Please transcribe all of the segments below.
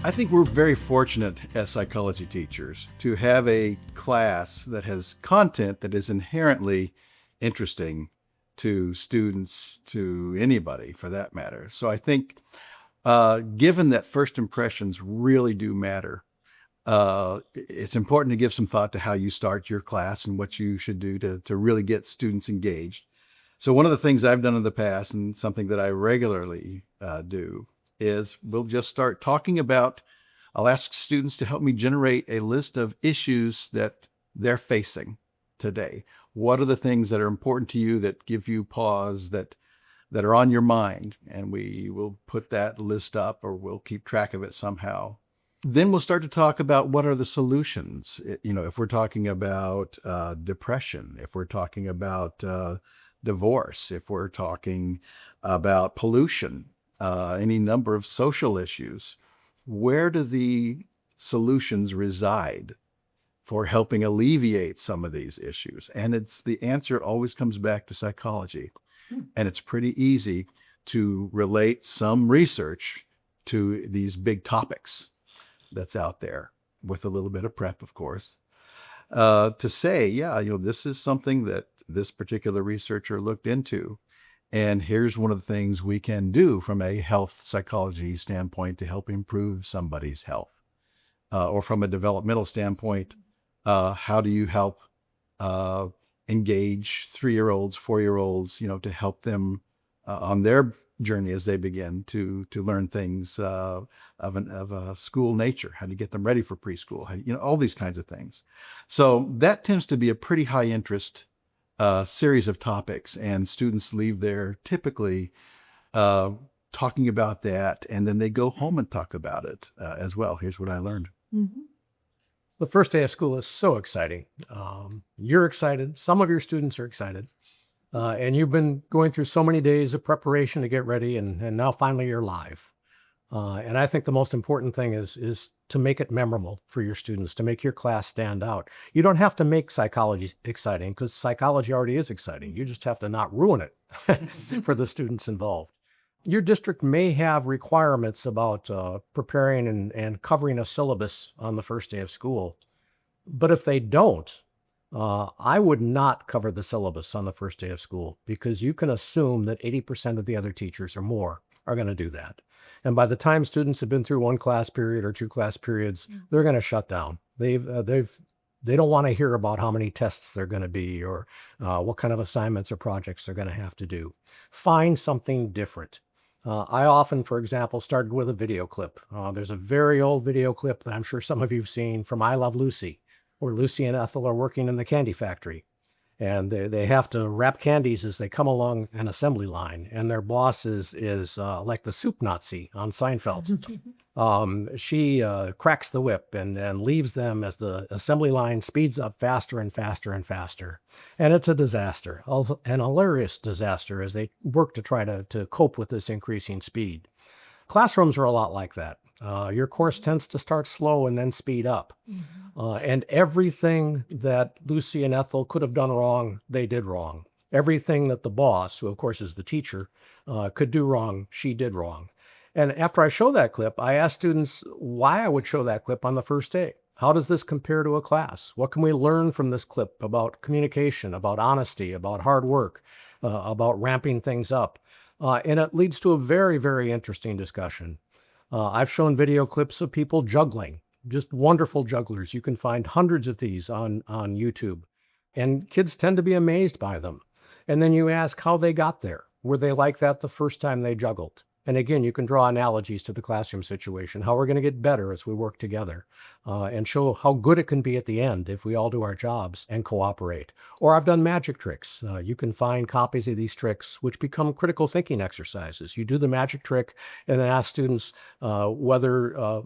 I think we're very fortunate as psychology teachers to have a class that has content that is inherently interesting to students, to anybody for that matter. So I think given that first impressions really do matter, it's important to give some thought to how you start your class and what you should do to really get students engaged. So one of the things I've done in the past, and something that I regularly do, is we'll just start talking about, I'll ask students to help me generate a list of issues that they're facing today. What are the things that are important to you, that give you pause, that are on your mind? And we will put that list up, or we'll keep track of it somehow. Then we'll start to talk about what are the solutions. If we're talking about depression, if we're talking about divorce, if we're talking about pollution, any number of social issues, where do the solutions reside for helping alleviate some of these issues? And the answer always comes back to psychology. And it's pretty easy to relate some research to these big topics that's out there, with a little bit of prep, of course, to say, yeah, this is something that this particular researcher looked into. And here's one of the things we can do from a health psychology standpoint to help improve somebody's health. Or from a developmental standpoint, how do you help engage 3-year-olds, 4-year-olds, to help them on their journey as they begin to learn things of a school nature, how to get them ready for preschool, all these kinds of things. So that tends to be a pretty high interest series of topics, and students leave there typically talking about that, and then they go home and talk about it as well. Here's what I learned. Mm-hmm. The first day of school is so exciting. You're excited. Some of your students are excited. And you've been going through so many days of preparation to get ready, and now finally you're live. And I think the most important thing is to make it memorable for your students, to make your class stand out. You don't have to make psychology exciting, because psychology already is exciting. You just have to not ruin it for the students involved. Your district may have requirements about preparing and covering a syllabus on the first day of school. But if they don't, I would not cover the syllabus on the first day of school, because you can assume that 80% of the other teachers or more are going to do that. And by the time students have been through one class period or 2 class periods, they're going to shut down. They don't want to hear about how many tests they're going to be, or what kind of assignments or projects they're going to have to do. Find something different. I often, for example, started with a video clip. There's a very old video clip that I'm sure some of you have seen from I Love Lucy, where Lucy and Ethel are working in the candy factory. And they have to wrap candies as they come along an assembly line. And their boss is like the soup Nazi on Seinfeld. She cracks the whip and leaves them as the assembly line speeds up faster and faster and faster. And it's a disaster, an hilarious disaster, as they work to try to cope with this increasing speed. Classrooms are a lot like that. Your course tends to start slow and then speed up. And everything that Lucy and Ethel could have done wrong, they did wrong. Everything that the boss, who of course is the teacher, could do wrong, she did wrong. And after I show that clip, I ask students why I would show that clip on the first day. How does this compare to a class? What can we learn from this clip about communication, about honesty, about hard work, about ramping things up? And it leads to a very, very interesting discussion. I've shown video clips of people juggling, just wonderful jugglers. You can find hundreds of these on YouTube. And kids tend to be amazed by them. And then you ask how they got there. Were they like that the first time they juggled? And again, you can draw analogies to the classroom situation, how we're going to get better as we work together, and show how good it can be at the end if we all do our jobs and cooperate. Or I've done magic tricks. You can find copies of these tricks, which become critical thinking exercises. You do the magic trick and then ask students whether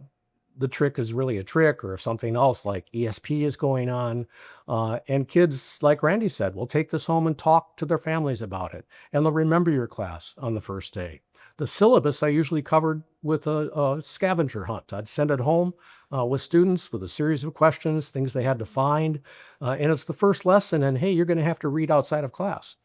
the trick is really a trick, or if something else like ESP is going on. And kids, like Randy said, will take this home and talk to their families about it. And they'll remember your class on the first day. The syllabus I usually covered with a scavenger hunt. I'd send it home with students with a series of questions, things they had to find. And it's the first lesson, and hey, you're going to have to read outside of class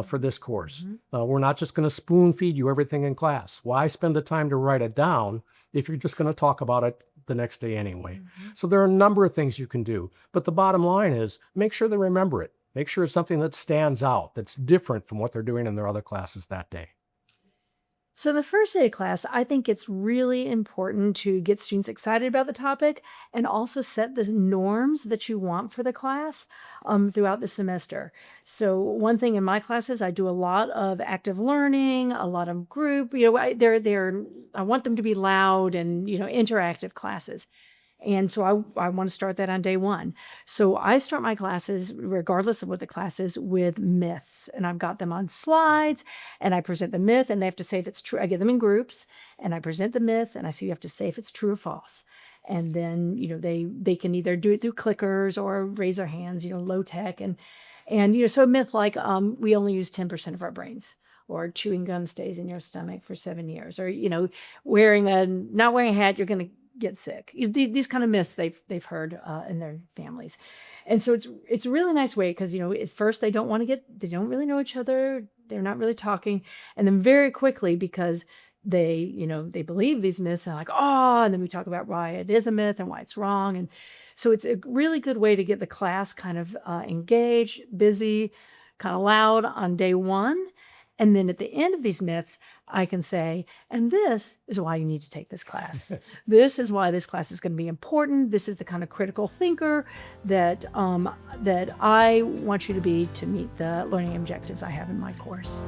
for this course. We're not just going to spoon feed you everything in class. Why spend the time to write it down if you're just going to talk about it the next day anyway. So there are a number of things you can do. But the bottom line is make sure they remember it. Make sure it's something that stands out, that's different from what they're doing in their other classes that day. So the first day of class, I think it's really important to get students excited about the topic and also set the norms that you want for the class throughout the semester. So one thing in my classes, I do a lot of active learning, a lot of group, I want them to be loud and, interactive classes. And so I want to start that on day one. So I start my classes, regardless of what the class is, with myths. And I've got them on slides, and I present the myth, and they have to say if it's true. I get them in groups, and I present the myth, and I say you have to say if it's true or false. And then, they can either do it through clickers or raise their hands, low tech. And so a myth like we only use 10% of our brains, or chewing gum stays in your stomach for 7 years, or, not wearing a hat, you're going to get sick. These kind of myths they've heard in their families. And so it's a really nice way because, at first they don't really know each other. They're not really talking. And then very quickly, because they believe these myths, and like, and then we talk about why it is a myth and why it's wrong. And so it's a really good way to get the class kind of engaged, busy, kind of loud on day one. And then at the end of these myths, I can say, and this is why you need to take this class. This is why this class is going to be important. This is the kind of critical thinker that I want you to be to meet the learning objectives I have in my course.